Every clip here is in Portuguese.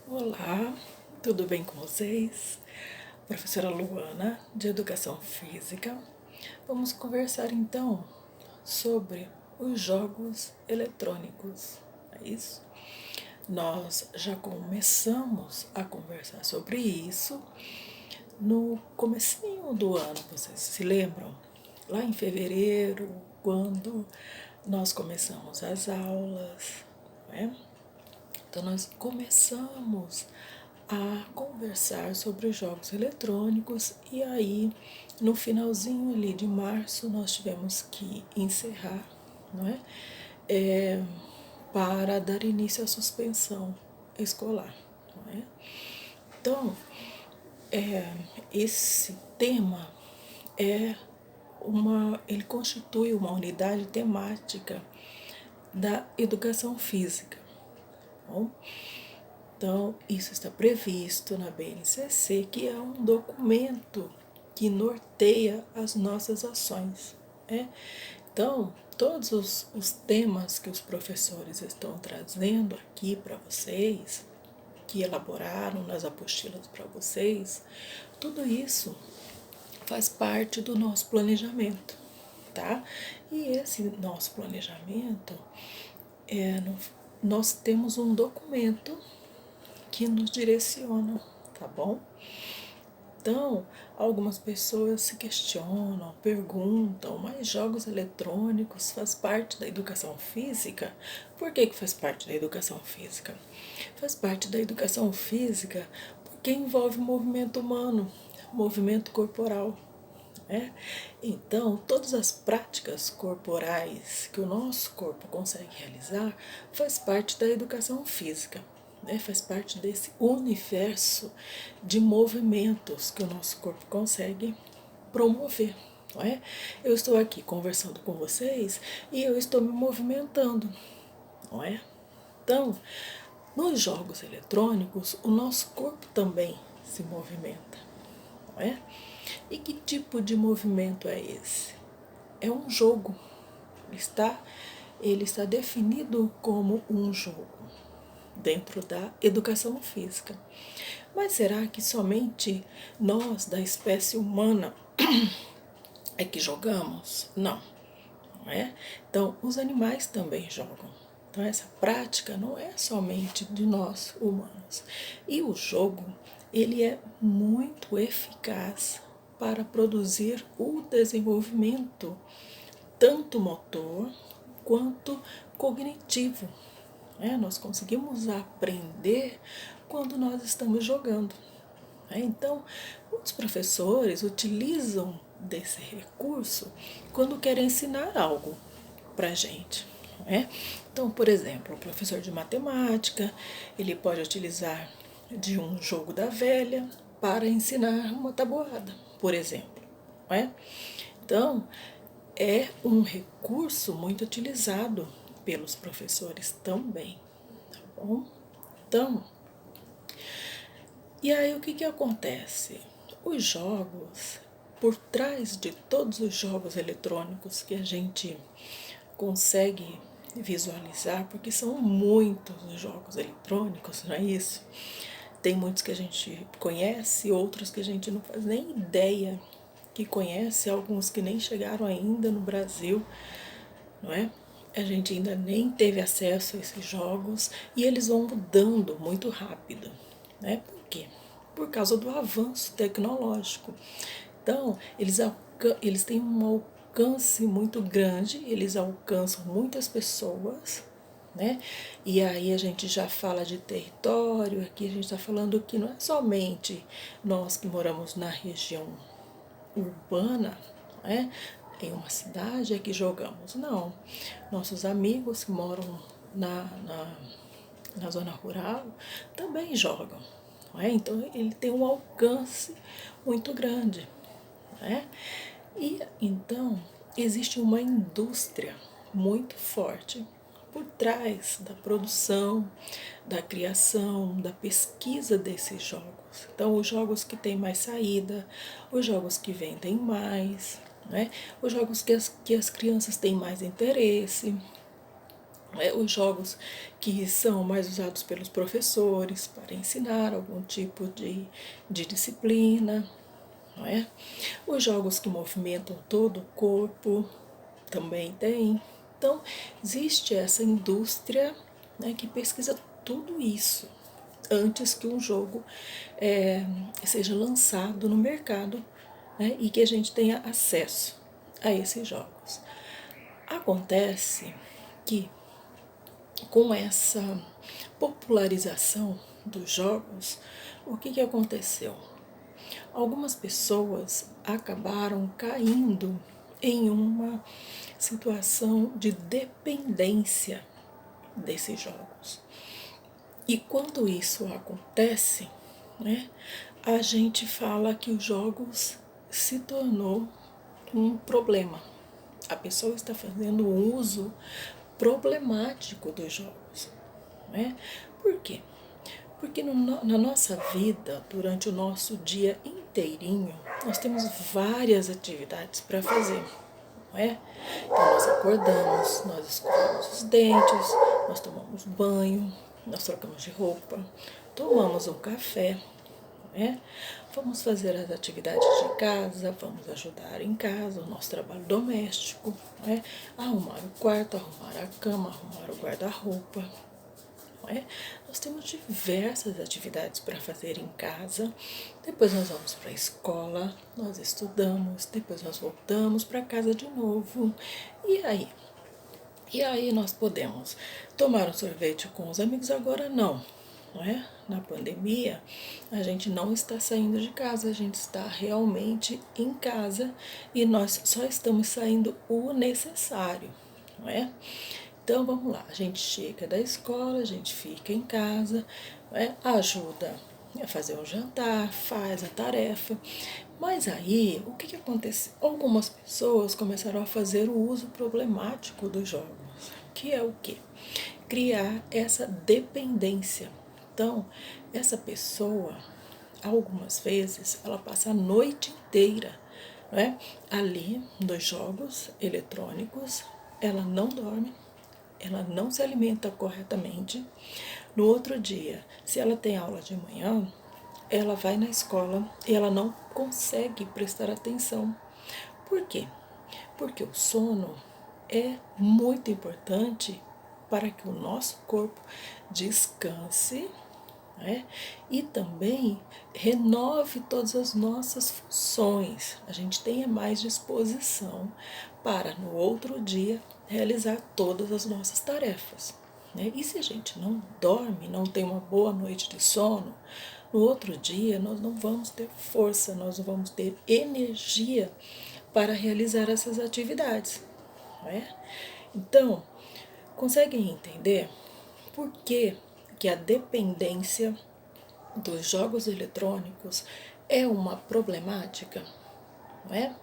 Olá, tudo bem com vocês? Professora Luana, de Educação Física. Vamos conversar então sobre os jogos eletrônicos. É isso? Nós já começamos a conversar sobre isso no comecinho do ano, vocês se lembram? Lá em fevereiro, quando nós começamos as aulas, né? Então, nós começamos a conversar sobre os jogos eletrônicos e aí, no finalzinho ali de março, nós tivemos que encerrar, não é? Para dar início à suspensão escolar, não é? Então, esse tema ele constitui uma unidade temática da educação física. Tá bom? Então, isso está previsto na BNCC, que é um documento que norteia as nossas ações. Né? Então, todos os temas que os professores estão trazendo aqui para vocês, que elaboraram nas apostilas para vocês, tudo isso faz parte do nosso planejamento, tá? E esse nosso planejamento, nós temos um documento que nos direcionam, tá bom? Então, algumas pessoas se questionam, perguntam, mas jogos eletrônicos faz parte da educação física? Por que faz parte da educação física? Faz parte da educação física porque envolve movimento humano, movimento corporal. Né? Então, todas as práticas corporais que o nosso corpo consegue realizar faz parte da educação física. Né? Faz parte desse universo de movimentos que o nosso corpo consegue promover. Não é? Eu estou aqui conversando com vocês e eu estou me movimentando. Não é? Então, nos jogos eletrônicos, o nosso corpo também se movimenta. Não é? E que tipo de movimento é esse? É um jogo. Ele está definido como um jogo dentro da educação física. Mas será que somente nós, da espécie humana, é que jogamos? Não, não é? Então, os animais também jogam. Então, essa prática não é somente de nós, humanos. E o jogo, ele é muito eficaz para produzir o desenvolvimento tanto motor quanto cognitivo. Nós conseguimos aprender quando nós estamos jogando. Então, muitos professores utilizam desse recurso quando querem ensinar algo para a gente. Então, por exemplo, o professor de matemática, ele pode utilizar de um jogo da velha para ensinar uma tabuada, por exemplo. Então, é um recurso muito utilizado pelos professores também, tá bom? Então, e aí o que acontece? Os jogos, por trás de todos os jogos eletrônicos que a gente consegue visualizar, porque são muitos os jogos eletrônicos, não é isso? Tem muitos que a gente conhece, outros que a gente não faz nem ideia que conhece, alguns que nem chegaram ainda no Brasil, não é? A gente ainda nem teve acesso a esses jogos e eles vão mudando muito rápido, né? Por quê? Por causa do avanço tecnológico. Então, eles têm um alcance muito grande, eles alcançam muitas pessoas, né? E aí a gente já fala de território, aqui a gente está falando que não é somente nós que moramos na região urbana, né? Em uma cidade é que jogamos. Não. Nossos amigos que moram na zona rural também jogam. Então ele tem um alcance muito grande. E então existe uma indústria muito forte por trás da produção, da criação, da pesquisa desses jogos. Então, os jogos que têm mais saída, os jogos que vendem mais, os jogos que as crianças têm mais interesse, Os jogos que são mais usados pelos professores para ensinar algum tipo de disciplina, não é? Os jogos que movimentam todo o corpo também tem. Então, existe essa indústria, né, que pesquisa tudo isso antes que um jogo seja lançado no mercado, né, e que a gente tenha acesso a esses jogos. Acontece que com essa popularização dos jogos, o que aconteceu? Algumas pessoas acabaram caindo em uma situação de dependência desses jogos. E quando isso acontece, né, a gente fala que os jogos se tornou um problema. A pessoa está fazendo um uso problemático dos jogos. Né? Por quê? Porque na nossa vida, durante o nosso dia inteirinho, nós temos várias atividades para fazer. Não é? Então nós acordamos, nós escovamos os dentes, nós tomamos banho, nós trocamos de roupa, tomamos um café, né? Vamos fazer as atividades de casa, vamos ajudar em casa, o nosso trabalho doméstico, né? Arrumar o quarto, arrumar a cama, arrumar o guarda-roupa. Nós temos diversas atividades para fazer em casa. Depois nós vamos para a escola, nós estudamos, depois nós voltamos para casa de novo. E aí? E aí nós podemos tomar um sorvete com os amigos? Agora não. Na pandemia, a gente não está saindo de casa, a gente está realmente em casa e nós só estamos saindo o necessário, não é? Então vamos lá, a gente chega da escola, a gente fica em casa, ajuda a fazer um jantar, faz a tarefa. Mas aí, o que acontece? Algumas pessoas começaram a fazer o uso problemático dos jogos, que é o quê? Criar essa dependência. Então, essa pessoa, algumas vezes, ela passa a noite inteira, ali nos jogos eletrônicos, ela não dorme, ela não se alimenta corretamente. No outro dia, se ela tem aula de manhã, ela vai na escola e ela não consegue prestar atenção. Por quê? Porque o sono é muito importante para que o nosso corpo descanse, né? E também renove todas as nossas funções. A gente tenha mais disposição para no outro dia realizar todas as nossas tarefas. Né? E se a gente não dorme, não tem uma boa noite de sono, no outro dia nós não vamos ter força, nós não vamos ter energia para realizar essas atividades. Né? Então, conseguem entender por que a dependência dos jogos eletrônicos é uma problemática? Não é?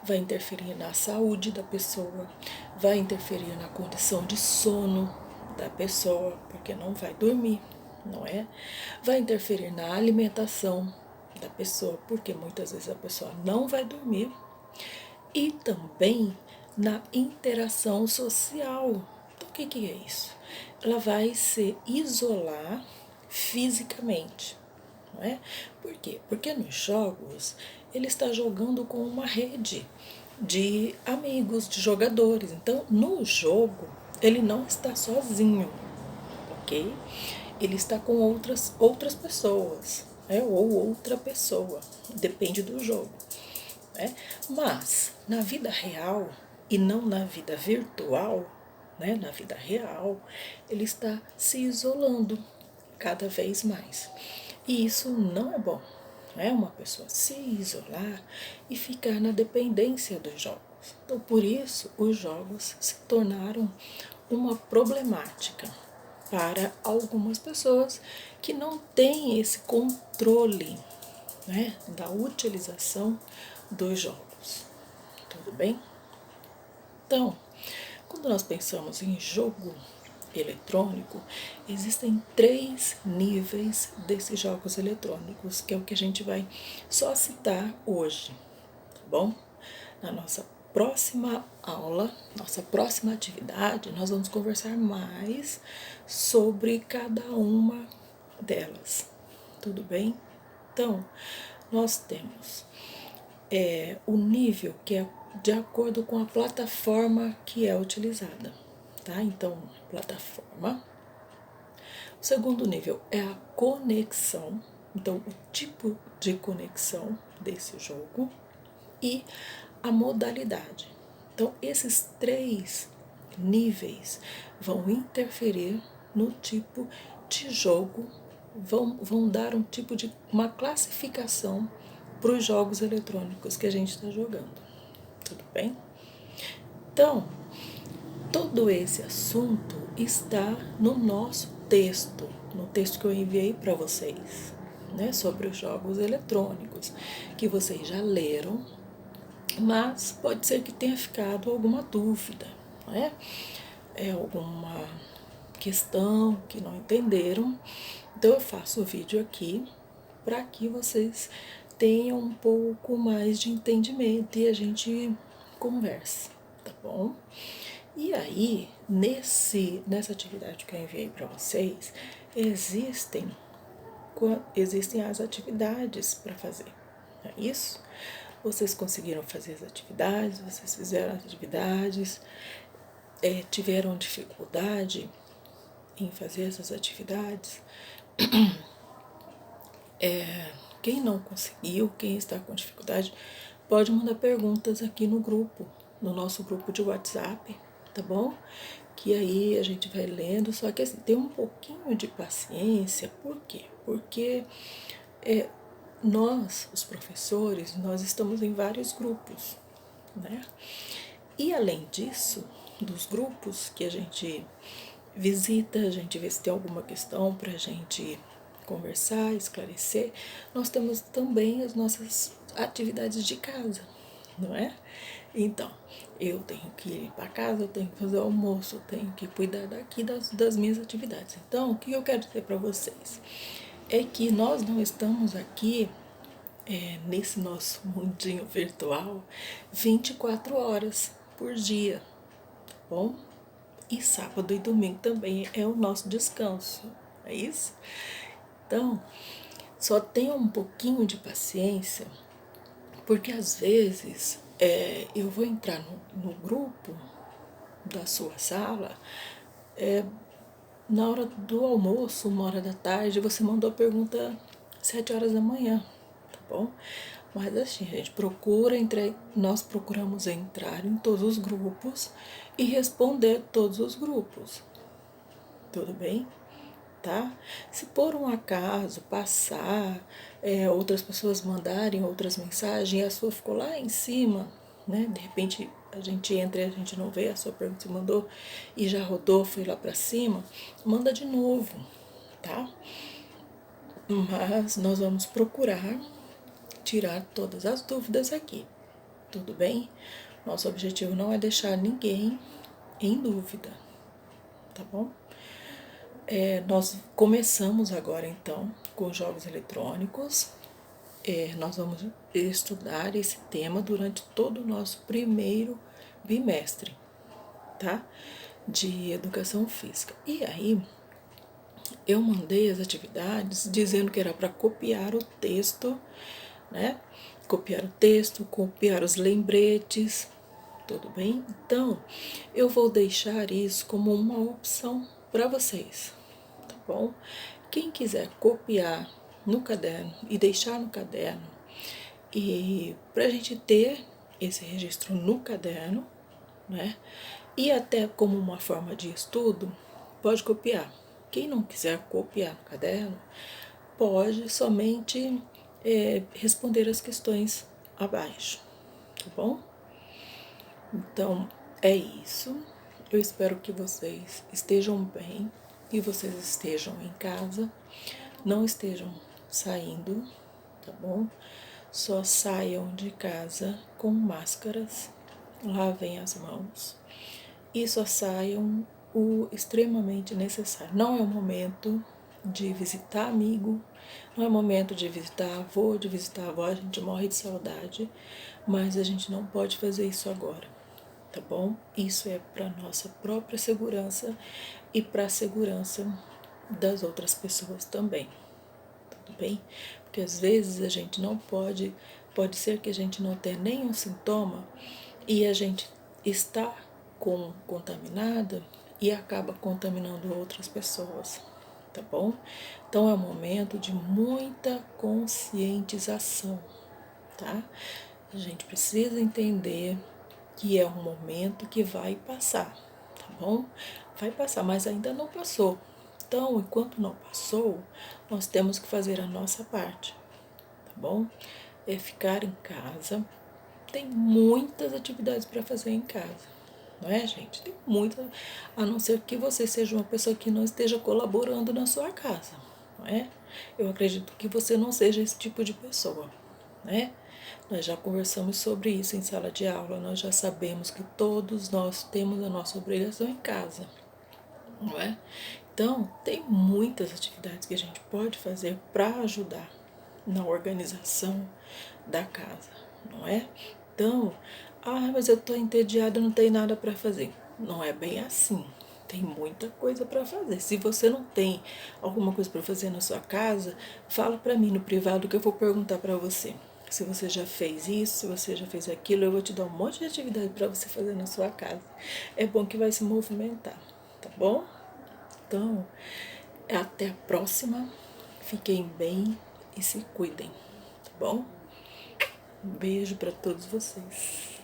Vai interferir na saúde da pessoa, vai interferir na condição de sono da pessoa, porque não vai dormir, não é? Vai interferir na alimentação da pessoa, porque muitas vezes a pessoa não vai dormir, e também na interação social. Então, o que é isso? Ela vai se isolar fisicamente. Não é? Por quê? Porque nos jogos ele está jogando com uma rede de amigos, de jogadores. Então, no jogo, ele não está sozinho, ok? Ele está com outras pessoas, ou outra pessoa, depende do jogo. Mas, na vida real e não na vida virtual, na vida real, ele está se isolando cada vez mais. E isso não é bom. Uma pessoa se isolar e ficar na dependência dos jogos. Então, por isso, os jogos se tornaram uma problemática para algumas pessoas que não têm esse controle, da utilização dos jogos. Tudo bem? Então, quando nós pensamos em jogo eletrônico, existem 3 níveis desses jogos eletrônicos, que é o que a gente vai só citar hoje, tá bom? Na nossa próxima aula, nossa próxima atividade, nós vamos conversar mais sobre cada uma delas. Tudo bem? Então, nós temos o nível que é de acordo com a plataforma que é utilizada, tá? Então, plataforma. O segundo nível é a conexão, então o tipo de conexão desse jogo e a modalidade. Então, esses 3 níveis vão interferir no tipo de jogo, vão dar um tipo de uma classificação para os jogos eletrônicos que a gente está jogando. Tudo bem? Então, todo esse assunto está no nosso texto, no texto que eu enviei para vocês, né, sobre os jogos eletrônicos, que vocês já leram, mas pode ser que tenha ficado alguma dúvida, né? Alguma questão que não entenderam. Então eu faço o vídeo aqui para que vocês tenham um pouco mais de entendimento e a gente converse, tá bom? E aí, nessa atividade que eu enviei para vocês, existem as atividades para fazer, não é isso? Vocês conseguiram fazer as atividades, vocês fizeram as atividades, tiveram dificuldade em fazer essas atividades. Quem não conseguiu, quem está com dificuldade, pode mandar perguntas aqui no grupo, no nosso grupo de WhatsApp, tá bom? Que aí a gente vai lendo, só que assim, tem um pouquinho de paciência, por quê? Porque nós, os professores, nós estamos em vários grupos, né? E além disso, dos grupos que a gente visita, a gente vê se tem alguma questão para a gente conversar, esclarecer, nós temos também as nossas atividades de casa, não é? Então, eu tenho que ir para casa, eu tenho que fazer o almoço, eu tenho que cuidar daqui das minhas atividades. Então, o que eu quero dizer para vocês é que nós não estamos aqui nesse nosso mundinho virtual 24 horas por dia, tá bom? E sábado e domingo também é o nosso descanso, é isso? Então, só tenha um pouquinho de paciência, porque às vezes eu vou entrar no grupo da sua sala na hora do almoço, 1 hora da tarde, você mandou a pergunta 7 horas da manhã, tá bom? Mas assim, a gente nós procuramos entrar em todos os grupos e responder todos os grupos, tudo bem? Tá? Se por um acaso passar, outras pessoas mandarem outras mensagens e a sua ficou lá em cima, né? De repente a gente entra e a gente não vê, a sua pergunta se mandou e já rodou, foi lá para cima, manda de novo, tá? Mas nós vamos procurar tirar todas as dúvidas aqui, tudo bem? Nosso objetivo não é deixar ninguém em dúvida, tá bom? Nós começamos agora então com jogos eletrônicos. Nós vamos estudar esse tema durante todo o nosso primeiro bimestre, tá? De educação física. E aí, eu mandei as atividades dizendo que era para copiar o texto, né? Copiar o texto, copiar os lembretes, tudo bem? Então, eu vou deixar isso como uma opção para vocês, tá bom? Quem quiser copiar no caderno e deixar no caderno, e para a gente ter esse registro no caderno, né? E até como uma forma de estudo, pode copiar. Quem não quiser copiar no caderno, pode somente responder as questões abaixo, tá bom? Então, é isso. Eu espero que vocês estejam bem e vocês estejam em casa, não estejam saindo, tá bom? Só saiam de casa com máscaras, lavem as mãos e só saiam o extremamente necessário. Não é o momento de visitar amigo, não é momento de visitar avô, de visitar avó, a gente morre de saudade, mas a gente não pode fazer isso agora, tá bom? Isso é para nossa própria segurança e para a segurança das outras pessoas também, tudo bem? Porque às vezes a gente não pode ser que a gente não tenha nenhum sintoma e a gente está contaminada e acaba contaminando outras pessoas, tá bom? Então é um momento de muita conscientização, tá? A gente precisa entender que é um momento que vai passar, tá bom? Vai passar, mas ainda não passou. Então, enquanto não passou, nós temos que fazer a nossa parte, tá bom? É ficar em casa. Tem muitas atividades para fazer em casa, não é, gente? Tem muitas, a não ser que você seja uma pessoa que não esteja colaborando na sua casa, não é? Eu acredito que você não seja esse tipo de pessoa, né? Nós já conversamos sobre isso em sala de aula, nós já sabemos que todos nós temos a nossa obrigação em casa, não é? Então, tem muitas atividades que a gente pode fazer para ajudar na organização da casa, não é? Então, mas eu estou entediada, não tem nada para fazer. Não é bem assim. Tem muita coisa para fazer. Se você não tem alguma coisa para fazer na sua casa, fala para mim no privado que eu vou perguntar para você. Se você já fez isso, se você já fez aquilo, eu vou te dar um monte de atividade para você fazer na sua casa. É bom que vai se movimentar, tá bom? Então, até a próxima. Fiquem bem e se cuidem, tá bom? Um beijo para todos vocês.